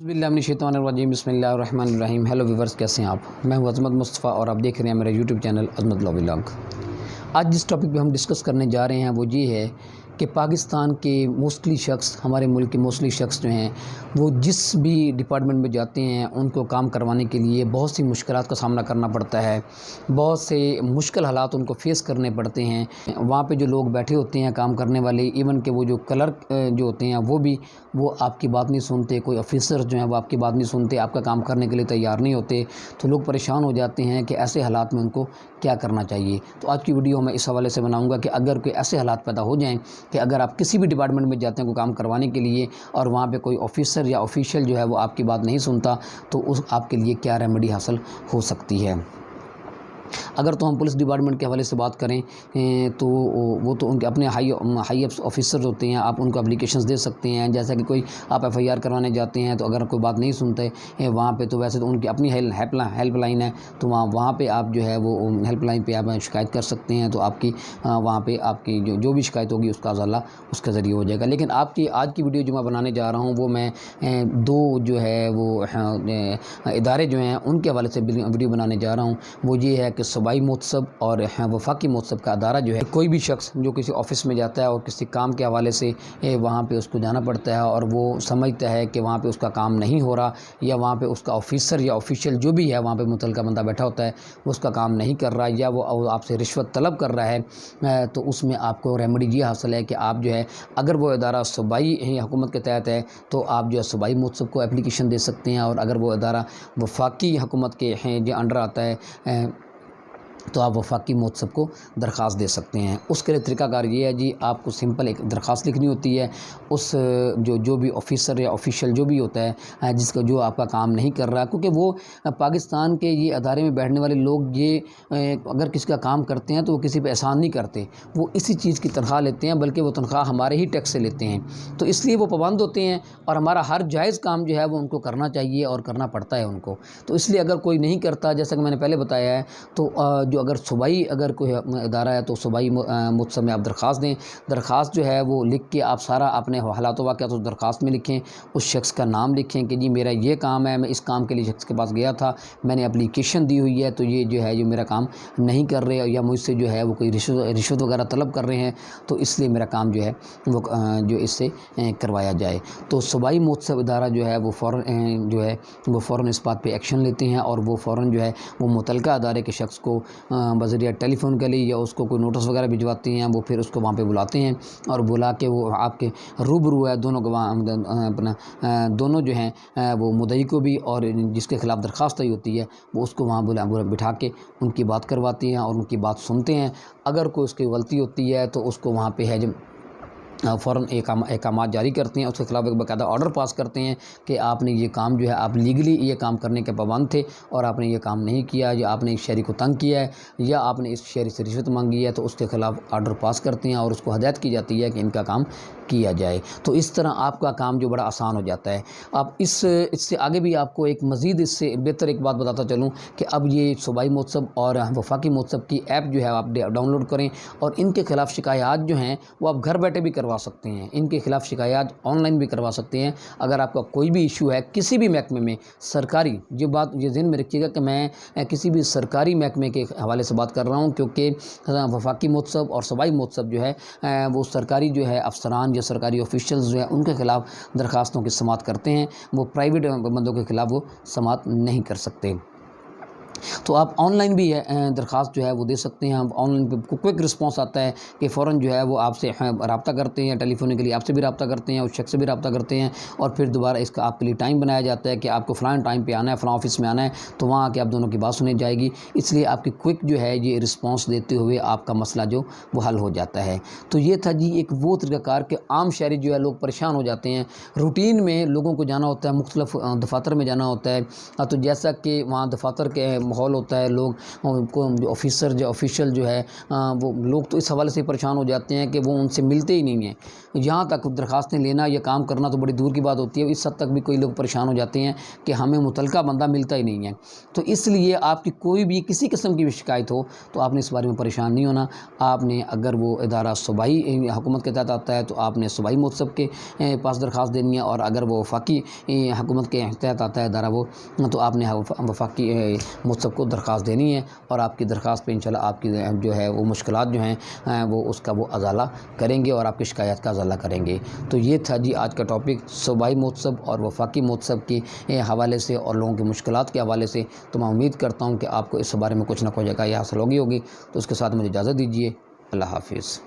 बिस्मिल्लाहिर्रहमानिर्रहीम बिस्मिल्लाहिर्रहमानिर्रहीम। Hello viewers, कैसे हैं आप? मैं हूं अज़मत मुस्तफ़ा और आप देख रहे हैं मेरा यूट्यूब चैनल अज़मत लॉ व्लॉग। आज जिस टॉपिक पे हम डिस्कस करने जा रहे हैं वो ये है कि पाकिस्तान के मोस्टली शख्स, हमारे मुल्क के मोस्टली शख्स जो हैं वो जिस भी डिपार्टमेंट में जाते हैं उनको काम करवाने के लिए बहुत सी मुश्किलात का सामना करना पड़ता है। बहुत से मुश्किल हालात उनको फेस करने पड़ते हैं। वहाँ पे जो लोग बैठे होते हैं काम करने वाले, इवन के वो जो क्लर्क जो होते हैं वो आपकी बात नहीं सुनते। कोई ऑफिसर जो हैं वो आपकी बात नहीं सुनते, आपका काम करने के लिए तैयार नहीं होते। तो लोग परेशान हो जाते हैं कि ऐसे हालात में उनको क्या करना चाहिए। तो आज की वीडियो मैं इस हवाले से बनाऊंगा कि अगर कोई ऐसे हालात पैदा हो जाएं कि अगर आप किसी भी डिपार्टमेंट में जाते हैं कोई काम करवाने के लिए और वहाँ पे कोई ऑफिसर या ऑफिशियल जो है वो आपकी बात नहीं सुनता, तो उस आपके लिए क्या रेमेडी हासिल हो सकती है। अगर तो हम पुलिस डिपार्टमेंट के हवाले से बात करें तो वो तो उनके अपने हाई ऑफिसर होते हैं, आप उनको एप्लीकेशंस दे सकते हैं। जैसा कि कोई आप एफआईआर करवाने जाते हैं तो अगर कोई बात नहीं सुनते वहाँ पे, तो वैसे तो उनकी अपनी हेल्पलाइन है, तो वहाँ पे आप जो है वो हेल्पलाइन पे आप शिकायत कर सकते हैं। तो आपकी वहाँ पे आपकी जो भी शिकायत होगी उसका अज़ाला उसके ज़रिए हो जाएगा। लेकिन आपकी आज की वीडियो जो मैं बनाने जा रहा हूँ वो मैं दो जो है वो इदारे जो हैं उनके हवाले से वीडियो बनाने जा रहा हूँ। वो ये है कि सूबाई मोहतसब और वफाकी मोहतसब का अदारा जो है, कोई भी शख्स जो किसी ऑफ़िस में जाता है और किसी काम के हवाले से वहाँ पे उसको जाना पड़ता है और वो समझता है कि वहाँ पे उसका काम नहीं हो रहा या वहाँ पे उसका ऑफिसर या ऑफिशियल जो भी है वहाँ पे मुतल्लिका बंदा बैठा होता है वो उसका काम नहीं कर रहा या वो आपसे रिश्वत तलब कर रहा है, तो उसमें आपको रेमेडी ये हासिल है कि आप जो है, अगर वो इदारा सूबाई हुकूमत के तहत है तो आप जो है सूबाई मोहतसब को एप्लीकेशन दे सकते हैं, और अगर वो इदारा वफाकी हुकूमत के हैं जो अंडर आता है तो आप वफाकी मोहतसब को दरख्वास्त दे सकते हैं। उसके लिए तरीक़ाकार ये है जी, आपको सिंपल एक दरख्वास्त लिखनी होती है। उस जो भी ऑफिसर या ऑफिशियल जो भी होता है जिसका जो आपका काम नहीं कर रहा, क्योंकि वो पाकिस्तान के ये अदारे में बैठने वाले लोग ये अगर किसी का काम करते हैं तो वो किसी पे एहसान नहीं करते, वो इसी चीज़ की तनख्वाह लेते हैं, बल्कि वो तनख्वाह हमारे ही टैक्स से लेते हैं। तो इसलिए वो पाबंद होते हैं और हमारा हर जायज़ काम जो है वो उनको करना चाहिए और करना पड़ता है उनको। तो इसलिए अगर कोई नहीं करता, जैसा कि मैंने पहले बताया है, तो जो अगर सूबाई अगर कोई इदारा है तो सूबाई मोहतसब में आप दरख्वास्त दें। दरख्वास्त जो है वो लिख के आप सारा अपने हालात वाक़यात उस दरख्वास्त में लिखें, उस शख्स का नाम लिखें कि जी मेरा ये काम है, मैं इस काम के लिए शख्स के पास गया था, मैंने एप्लीकेशन दी हुई है, तो ये जो है जो मेरा काम नहीं कर रहे या मुझसे जो है वो कोई रिश्वत वगैरह तलब कर रहे हैं, तो इसलिए मेरा काम जो है वो जो इससे करवाया जाए। तो सूबाई मोहतसब इदारा जो है वो फ़ौरन इस बात पर एक्शन लेते हैं और वो फ़ौरन जो है वो मुतल्लिका अदारे के शख्स को बज़रिया टेलीफोन के लिए या उसको कोई नोटिस वगैरह भिजवाते हैं। वो फिर उसको वहाँ पे बुलाते हैं और बुला के वो आपके रूबरू है दोनों गवाह अपना दोनों जो हैं वो मुद्दई को भी और जिसके ख़िलाफ़ दरख्वास्त आई होती है वो उसको वहाँ बिठा के उनकी बात करवाते हैं और उनकी बात सुनते हैं। अगर कोई उसकी गलती होती है तो उसको वहाँ पे है जब फ़ौरन अहकामात जारी करते हैं, उसके ख़िलाफ़ एक बाकायदा ऑर्डर पास करते हैं कि आपने ये काम जो है आप लीगली ये काम करने के पाबंद थे और आपने ये काम नहीं किया, या आपने इस शहरी को तंग किया है या आपने इस शहरी से रिश्वत मांगी है, तो उसके ख़िलाफ़ ऑर्डर पास करते हैं और उसको हदायत की जाती है कि इनका काम किया जाए। तो इस तरह आपका काम जो बड़ा आसान हो जाता है। अब इससे आगे भी आपको एक मज़ीद इससे बेहतर एक बात बताता चलूँ कि अब ये सूबाई मोहतसब और वफाकी मोहतसब की ऐप जो है आप डाउनलोड करें और इनके ख़िलाफ़ शिकायत जो हैं वो आप घर बैठे भी करवा सकते हैं। इनके ख़िलाफ़ शिकायत ऑनलाइन भी करवा सकते हैं। अगर आपका कोई भी इशू है किसी भी महकमे में, सरकारी, जो बात ये ज़हन में रखिएगा कि मैं किसी भी सरकारी महकमे के हवाले से बात कर रहा हूँ, क्योंकि वफाकी मोहतसब और सूबाई मोहतसब जो है वो सरकारी जो है अफसरान या सरकारी ऑफिशियल्स जो है उनके ख़िलाफ़ दरख्वास्तों की समाअत करते हैं। वो प्राइवेट बंदों के ख़िलाफ़ वो समाअत नहीं कर सकते। तो आप ऑनलाइन भी दरख्वास्त जो है वो दे सकते हैं। हम ऑनलाइन पे क्विक रिस्पांस आता है कि फ़ौरन जो है वो आपसे रब्ता करते हैं, टेलीफोन के लिए आपसे भी रब्ता करते हैं, उस शख्स से भी रब्ता करते हैं और फिर दोबारा इसका आपके लिए टाइम बनाया जाता है कि आपको फ़लाँ टाइम पे आना है, फ़लाँ ऑफिस में आना है, तो वहाँ आके आप दोनों की बात सुनी जाएगी। इसलिए आपकी क्विक जो है ये रिस्पॉन्स देते हुए आपका मसला जो वो हल हो जाता है। तो ये था जी एक वो तरीक़ाकार के आम शहरी जो है लोग परेशान हो जाते हैं। रूटीन में लोगों को जाना होता है, मुख्तलिफ दफातर में जाना होता है, तो जैसा कि वहाँ दफातर के ماحول ہوتا ہے، لوگ کو جو آفیشل جو ہے وہ لوگ تو اس حوالے سے پریشان ہو جاتے ہیں کہ وہ ان سے ملتے ہی نہیں ہیں۔ یہاں تک درخواستیں لینا یا کام کرنا تو بڑی دور کی بات ہوتی ہے، اس حد تک بھی کوئی لوگ پریشان ہو جاتے ہیں کہ ہمیں متعلقہ بندہ ملتا ہی نہیں ہے۔ تو اس لیے آپ کی کوئی بھی کسی قسم کی بھی شکایت ہو تو آپ نے اس بارے میں پریشان نہیں ہونا۔ آپ نے اگر وہ ادارہ صوبائی حکومت کے تحت آتا ہے تو آپ نے صوبائی مہذب کے پاس درخواست دینی ہے، اور اگر وہ وفاقی حکومت کے تحت آتا ہے ادارہ وہ، تو آپ نے وفاقی مہذب کو درخواست دینی ہے، اور آپ کی درخواست پہ انشاءاللہ آپ کی جو ہے وہ مشکلات جو ہیں وہ اس کا وہ ازالہ کریں گے اور آپ کی شکایت کا ازالہ کریں گے۔ تو یہ تھا جی آج کا ٹاپک صوبائی مہذب اور وفاقی مہذب کے حوالے سے اور لوگوں کی مشکلات کے حوالے سے۔ تو میں امید کرتا ہوں کہ آپ کو اس بارے میں کچھ نہ کچھ جگہ حاصل ہوگی۔ تو اس کے ساتھ مجھے اجازت دیجیے، اللہ حافظ۔